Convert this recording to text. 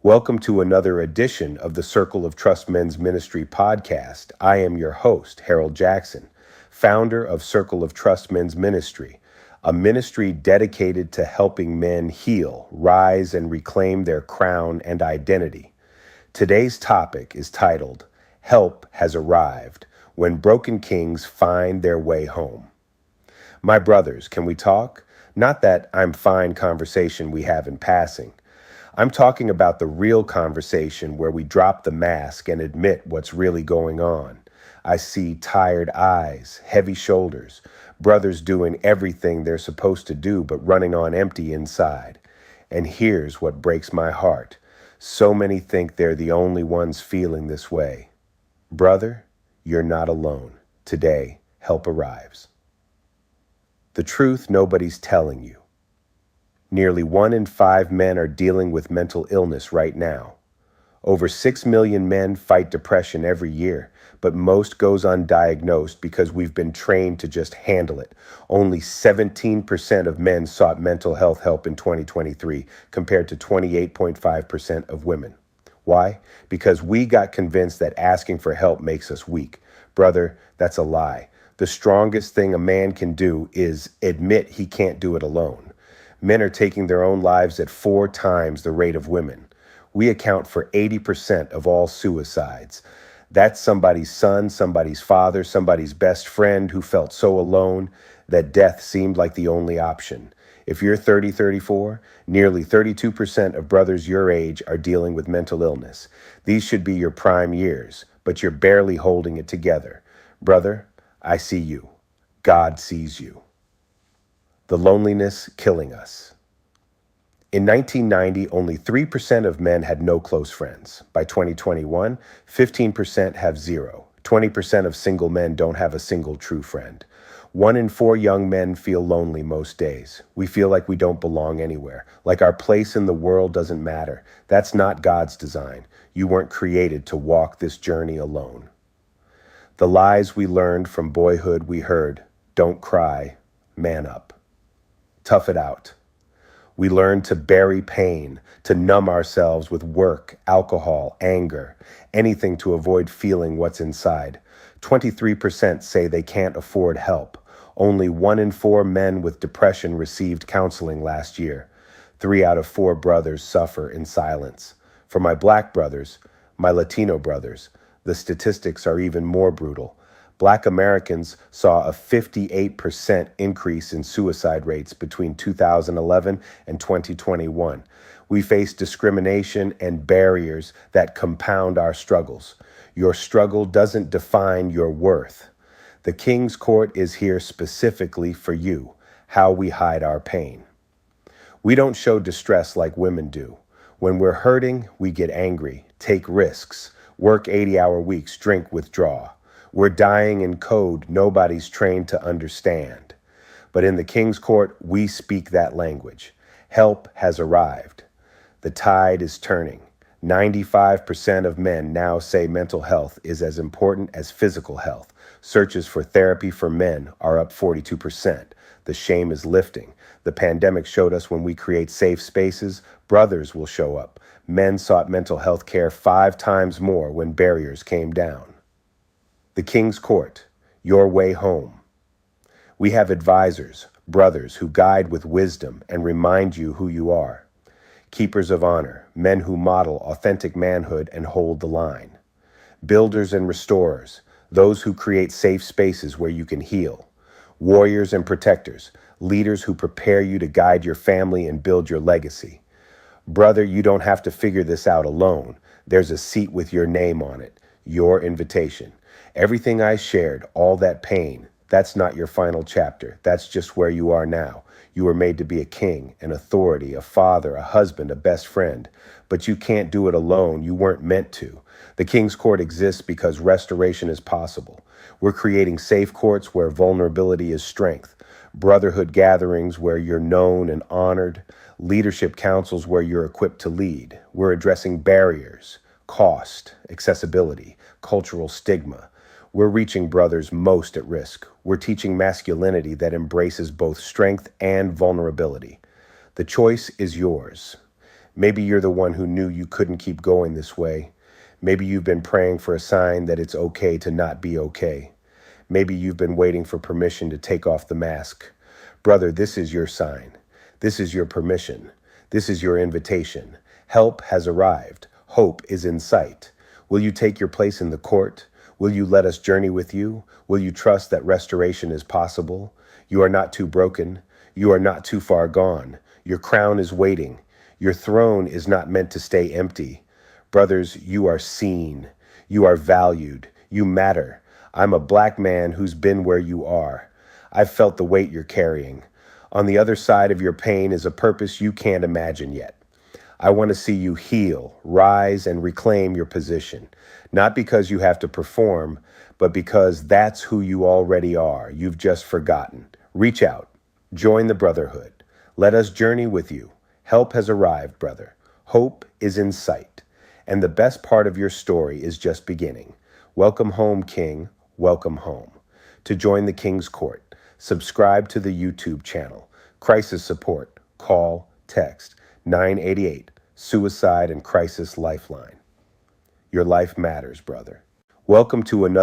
Welcome to another edition of the Circle of Trust Men's Ministry podcast. I am your host, Harold Jackson, founder of Circle of Trust Men's Ministry, a ministry dedicated to helping men heal, rise, and reclaim their crown and identity. Today's topic is titled, Help Has Arrived, When Broken Kings Find Their Way Home. My brothers, can we talk? Not that I'm fine conversation we have in passing. I'm talking about the real conversation where we drop the mask and admit what's really going on. I see tired eyes, heavy shoulders, brothers doing everything they're supposed to do but running on empty inside. And here's what breaks my heart. So many think they're the only ones feeling this way. Brother, you're not alone. Today, help arrives. The truth nobody's telling you. Nearly 1 in 5 men are dealing with mental illness right now. Over 6 million men fight depression every year, but most goes undiagnosed because we've been trained to just handle it. Only 17% of men sought mental health help in 2023, compared to 28.5% of women. Why? Because we got convinced that asking for help makes us weak. Brother, that's a lie. The strongest thing a man can do is admit he can't do it alone. Men are taking their own lives at 4 times the rate of women. We account for 80% of all suicides. That's somebody's son, somebody's father, somebody's best friend who felt so alone that death seemed like the only option. If you're 34, nearly 32% of brothers your age are dealing with mental illness. These should be your prime years, but you're barely holding it together. Brother, I see you. God sees you. The loneliness killing us. In 1990, only 3% of men had no close friends. By 2021, 15% have zero. 20% of single men don't have a single true friend. 1 in 4 young men feel lonely most days. We feel like we don't belong anywhere, like our place in the world doesn't matter. That's not God's design. You weren't created to walk this journey alone. The lies we learned from boyhood we heard, don't cry, man up. Tough it out. We learn to bury pain, to numb ourselves with work, alcohol, anger, anything to avoid feeling what's inside. 23% say they can't afford help. Only 1 in 4 men with depression received counseling last year. 3 out of 4 brothers suffer in silence. For my Black brothers, my Latino brothers, the statistics are even more brutal. Black Americans saw a 58% increase in suicide rates between 2011 and 2021. We face discrimination and barriers that compound our struggles. Your struggle doesn't define your worth. The King's Court is here specifically for you, how we hide our pain. We don't show distress like women do. When we're hurting, we get angry, take risks, work 80-hour weeks, drink, withdraw. We're dying in code nobody's trained to understand. But in the King's Court, we speak that language. Help has arrived. The tide is turning. 95% of men now say mental health is as important as physical health. Searches for therapy for men are up 42%. The shame is lifting. The pandemic showed us when we create safe spaces, brothers will show up. Men sought mental health care 5 times more when barriers came down. The King's Court, your way home. We have advisors, brothers who guide with wisdom and remind you who you are. Keepers of honor, men who model authentic manhood and hold the line. Builders and restorers, those who create safe spaces where you can heal. Warriors and protectors, leaders who prepare you to guide your family and build your legacy. Brother, you don't have to figure this out alone. There's a seat with your name on it, your invitation. Everything I shared, all that pain, that's not your final chapter. That's just where you are now. You were made to be a king, an authority, a father, a husband, a best friend. But you can't do it alone. You weren't meant to. The King's Court exists because restoration is possible. We're creating safe courts where vulnerability is strength, brotherhood gatherings where you're known and honored, leadership councils where you're equipped to lead. We're addressing barriers, cost, accessibility, cultural stigma. We're reaching brothers most at risk. We're teaching masculinity that embraces both strength and vulnerability. The choice is yours. Maybe you're the one who knew you couldn't keep going this way. Maybe you've been praying for a sign that it's okay to not be okay. Maybe you've been waiting for permission to take off the mask. Brother, this is your sign. This is your permission. This is your invitation. Help has arrived. Hope is in sight. Will you take your place in the court? Will you let us journey with you? Will you trust that restoration is possible? You are not too broken. You are not too far gone. Your crown is waiting. Your throne is not meant to stay empty. Brothers, you are seen. You are valued. You matter. I'm a black man who's been where you are. I've felt the weight you're carrying. On the other side of your pain is a purpose you can't imagine yet. I want to see you heal, rise, and reclaim your position. Not because you have to perform, but because that's who you already are. You've just forgotten. Reach out. Join the brotherhood. Let us journey with you. Help has arrived, brother. Hope is in sight. And the best part of your story is just beginning. Welcome home, King. Welcome home. To join the King's Court, subscribe to the YouTube channel. Crisis support. Call, text 988, Suicide and Crisis Lifeline. Your life matters, brother. Welcome to another